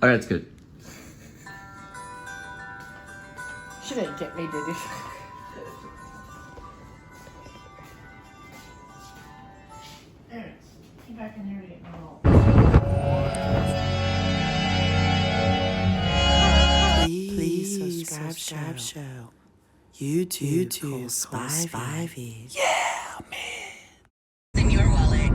Alright, that's good. She didn't get me, did you? Get back in here to get my roll. Please subscribe show. YouTube Cole Spivey. Yeah, man. In your wallet.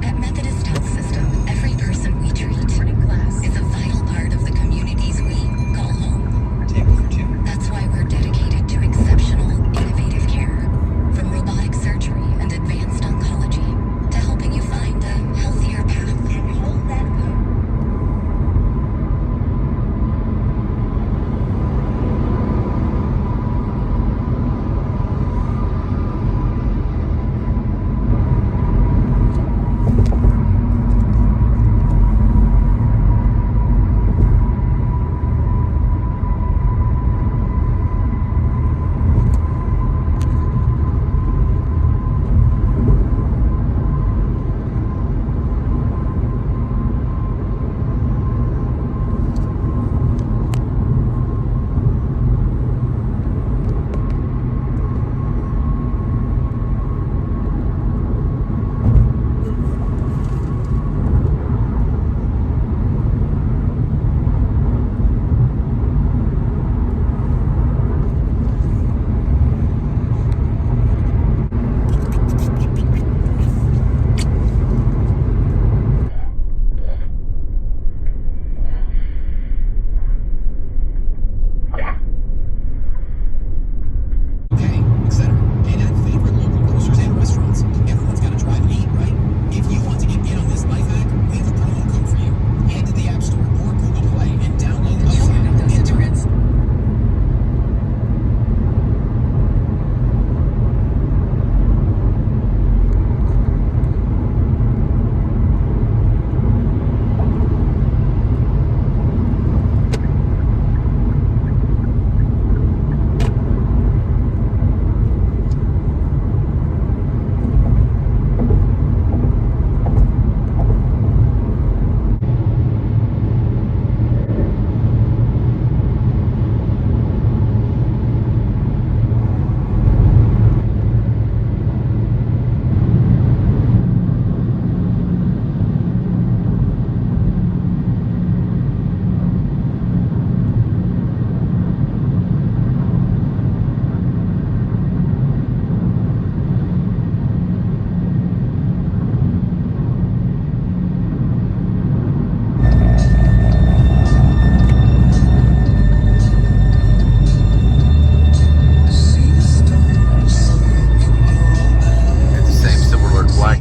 At Methodist Health System, every person we treat is a vital part of the communities we call home. That's why we're dedicated to exceptional, innovative care. From robotic surgery and advanced oncology to helping you find a healthier path. And hold that hope.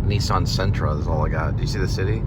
Nissan Sentra, that's all I got. Do you see the city?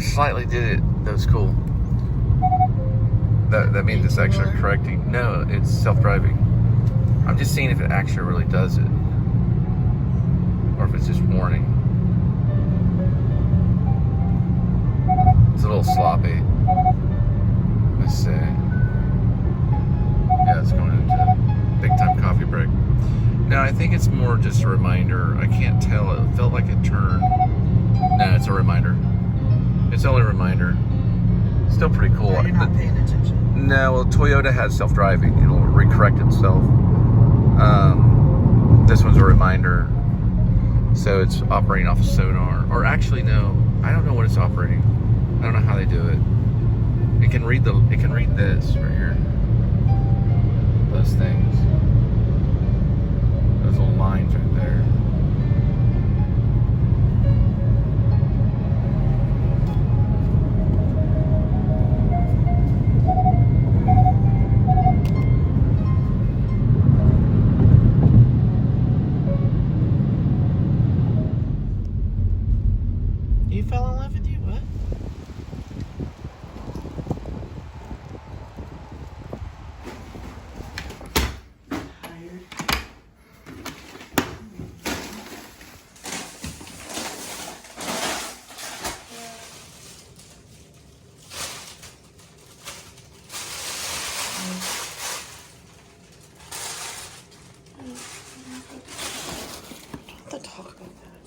slightly did it. That was cool. That means it's actually correcting. No, it's self-driving. I'm just seeing if it actually really does it, or if it's just warning. It's a little sloppy. Let's see. Yeah, it's going into big time coffee break. No, I think it's more just a reminder. I can't tell. It felt like it turned. No, it's a reminder. It's only a reminder. Still pretty cool. You're not paying attention. No, well, Toyota has self-driving. It'll recorrect itself. This one's a reminder. So it's operating off of sonar. Or actually, no. I don't know what it's operating. I don't know how they do it. It can read this right here. Those things. Those little lines right there. You fell in love with you? What?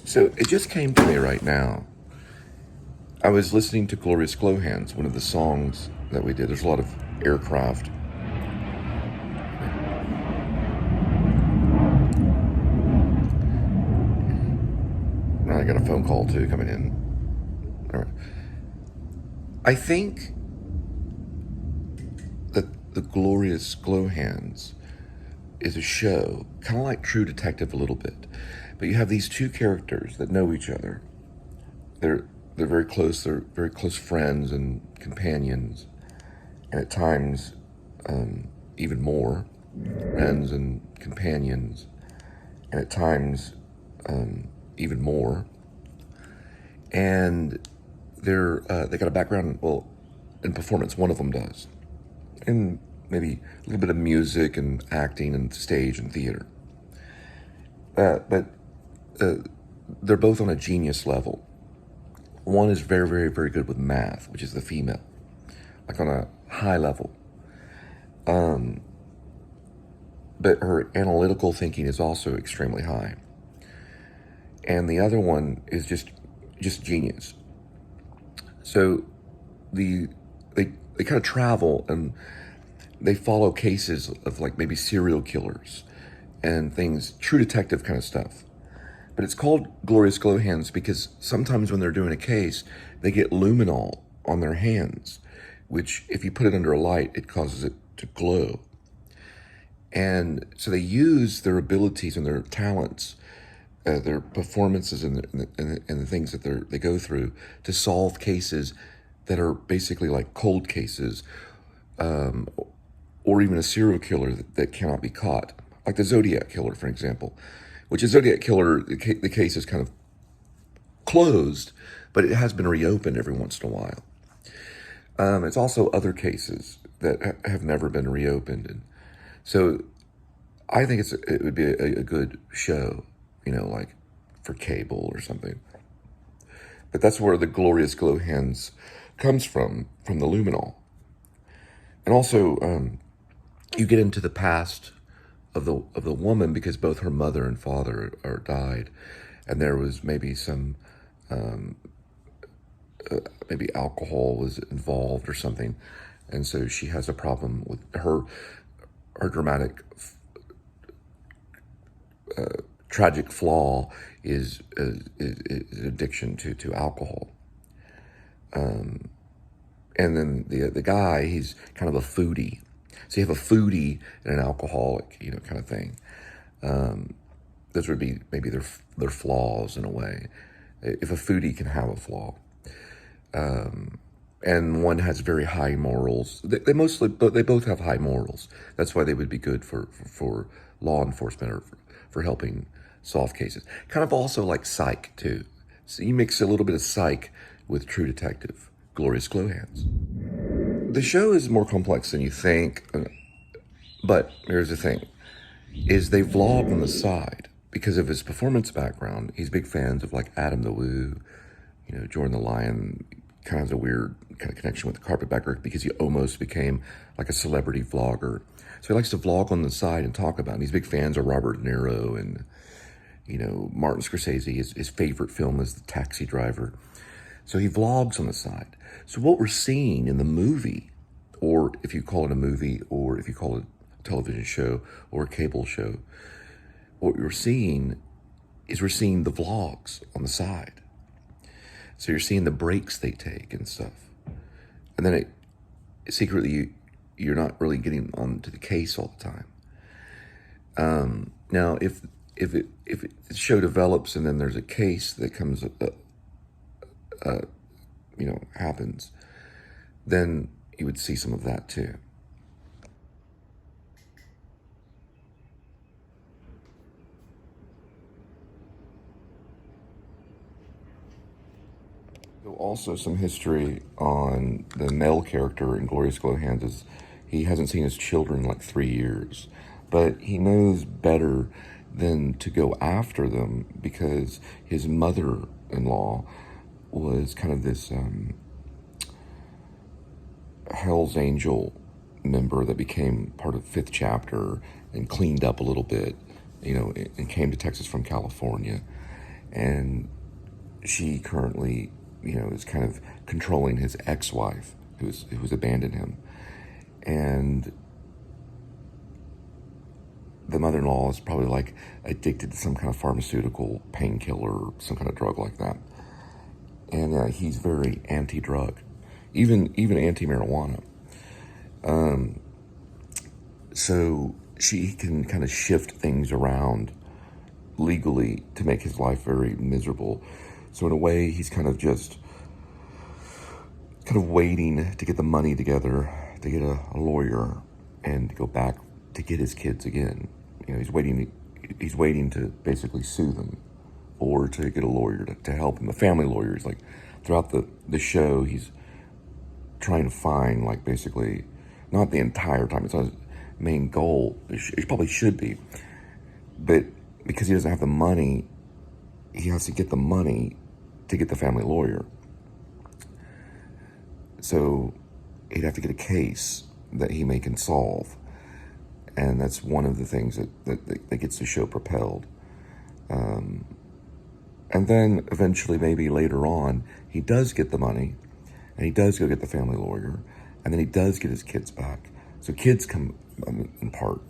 So it just came to me right now. I was listening to Glorious Glo Hands, one of the songs that we did. There's a lot of aircraft. I got a phone call too coming in. All right. I think that the Glorious Glo Hands is a show, kind of like True Detective a little bit. But you have these two characters that know each other. They're very close. They're very close friends and companions, and at times even more friends and companions, and at times even more. And they got a background, well, in performance. One of them does, and maybe a little bit of music and acting and stage and theater. But they're both on a genius level. One is very, very, very good with math, which is the female, like on a high level. But her analytical thinking is also extremely high. And the other one is just genius. So they kind of travel and they follow cases of like maybe serial killers and things, True Detective kind of stuff. But it's called Glorious Glo Hands because sometimes when they're doing a case, they get luminol on their hands, which if you put it under a light, it causes it to glow. And so they use their abilities and their talents, their performances and the things that they go through to solve cases that are basically like cold cases, or even a serial killer that cannot be caught. Like the Zodiac Killer, for example, which is Zodiac Killer, the case is kind of closed, but it has been reopened every once in a while. It's also other cases that have never been reopened. And so I think it would be a good show, like for cable or something. But that's where the Glorious Glo Hands comes from the luminol. And also, you get into the past of the woman because both her mother and father are died, and there was maybe some maybe alcohol was involved or something, and so she has a problem with her dramatic tragic flaw is addiction to alcohol. And then the guy, he's kind of a foodie. So you have a foodie and an alcoholic, kind of thing. Those would be maybe their flaws in a way. If a foodie can have a flaw. And one has very high morals. They both have high morals. That's why they would be good for law enforcement or for helping solve cases. Kind of also like Psych too. So you mix a little bit of Psych with true detective, glorious Glo Hands. The show is more complex than you think, but here's the thing, is they vlog on the side. Because of his performance background, he's big fans of like Adam the Woo, Jordan the Lion, kind of has a weird kind of connection with the Carpetbagger because he almost became like a celebrity vlogger. So he likes to vlog on the side and talk about it. And he's big fans of Robert De Niro and, Martin Scorsese. His favorite film is The Taxi Driver. So he vlogs on the side. So what we're seeing in the movie, or if you call it a movie, or if you call it a television show or a cable show, what we're seeing is we're seeing the vlogs on the side. So you're seeing the breaks they take and stuff. And then secretly, you're not really getting onto the case all the time. Now, if the show develops and then there's a case that comes, happens, then you would see some of that too. Also, some history on the male character in Glorious Glo Hands is he hasn't seen his children in like 3 years, but he knows better than to go after them because his mother-in-law was kind of this Hell's Angel member that became part of Fifth Chapter and cleaned up a little bit, and came to Texas from California. And she currently is kind of controlling his ex-wife who's abandoned him. And the mother-in-law is probably like addicted to some kind of pharmaceutical painkiller or some kind of drug like that. And he's very anti-drug, even anti-marijuana. So she can kind of shift things around legally to make his life very miserable. So in a way, he's kind of waiting to get the money together, to get a lawyer, and to go back to get his kids again. He's waiting to basically sue them, or to get a lawyer to help him, a family lawyer. He's like, throughout the show, he's trying to find, like, basically, not the entire time, it's not his main goal, it probably should be, but because he doesn't have the money, he has to get the money to get the family lawyer. So he'd have to get a case that he can solve. And that's one of the things that gets the show propelled. And then eventually, maybe later on, he does get the money, and he does go get the family lawyer, and then he does get his kids back. So kids come in part,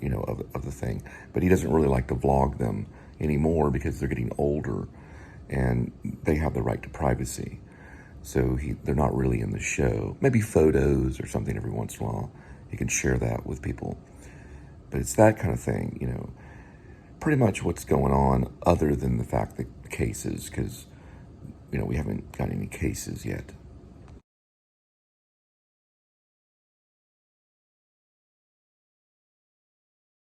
of the thing. But he doesn't really like to vlog them anymore because they're getting older and they have the right to privacy. So they're not really in the show. Maybe photos or something every once in a while. He can share that with people. But it's that kind of thing, pretty much what's going on, other than the fact that cases, because, we haven't got any cases yet.